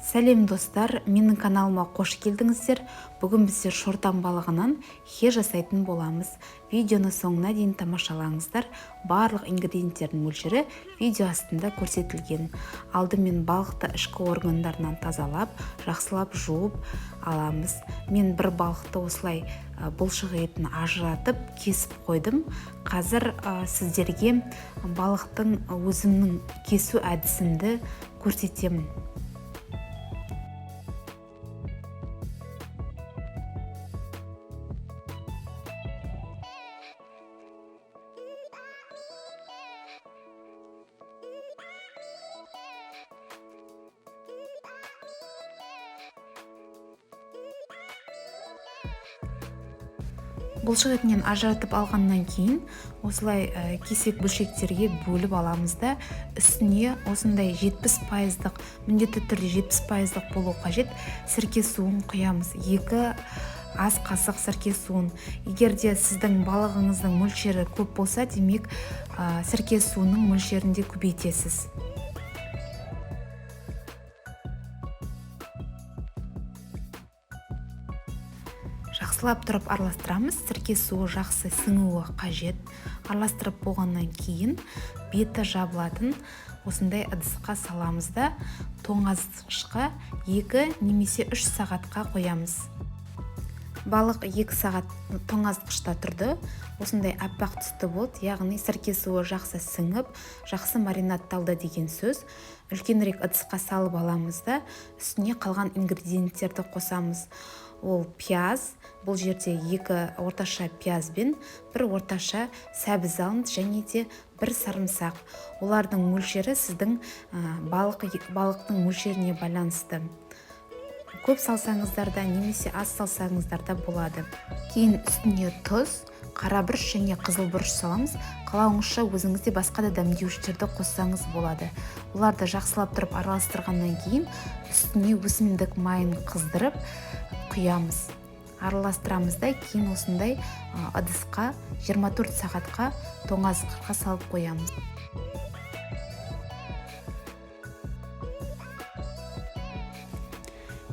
Сәлем достар, менің каналыма қош келдіңіздер. Бүгін біздер шортан балығынан хе жасайтын боламыз. Видеоны соңына дейін тамашалаңыздар. Барлық ингредиенттердің мөлшері видео астында көрсетілген. Алдымен балықты ішкі органдарынан тазалап, жақсылап жуып аламыз. Мен бір балықты осылай бұлшық етін ажыратып кесіп қойдым. Қазір сіздерге балықтың өзімнің кесу әдісімді көрсетемін. Бұлшық етінен ажыратып алғаннан кейін осылай кесек бөлшектерге бөліп аламыз да үстіне осындай 70%, міндетті түрде 70% болу қажет сірке суын құямыз. 2 ас қасық сірке суын. Егер де сіздің балығыңыздың мөлшері көп болса, демек сірке суының мөлшерін де көбейтесіз. Жақсылап тұрып араластырамыз. Сірке суы жақсы сіңуі қажет. Араластырып болғаннан кейін беті жабылатын осындай ыдысқа саламыз да тоңазытқышқа 2 немесе 3 сағатқа қоямыз. Балық 2 сағат тоңазытқышта тұрды. Осындай аппақ түсті болды, яғни сірке суы жақсы сіңіп, жақсы маринадталды деген сөз. Үлкенірек ыдысқа салып аламыз да үстіне қалған ингредиенттерді қосамыз. Ол пияз, бұл жерде 2 орташа пияз бен 1 орташа сәбіз алынды және де 1 сарымсақ. Олардың мөлшері сіздің балықтың мөлшеріне байланысты. Көп салсаңыздар да немесе аз салсаңыздар да болады. Кейін үстіне тұз, қара бұрыш және қызыл бұрыш саламыз. Қалауыңызша өзіңізде басқа да дәмдеуіштерді қоссаңыз болады. Оларды жақсылап тұрып араластырғаннан кейін үстіне өсімдік майын қыздырып құямыз. Араластырамыз да кейін осындай ыдысқа 24 сағатқа тоңазытқышқа салып қоямыз.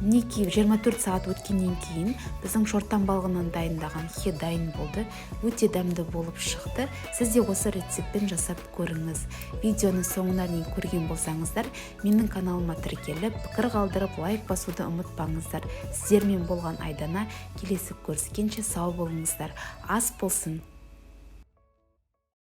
Мінекей 24 сағат өткеннен кейін біздің шортан балығынан дайындаған хе дайын болды. Өте дәмді болып шықты. Сіз де осы рецептпен жасап көріңіз. Видеоны соңына дейін көрген болсаңыздар, менің каналыма тіркеліп, пікір қалдырып, лайк басуды ұмытпаңыздар. Сіздермен болған Айдана, келесі көріскенше сау болыңыздар. Ас болсын!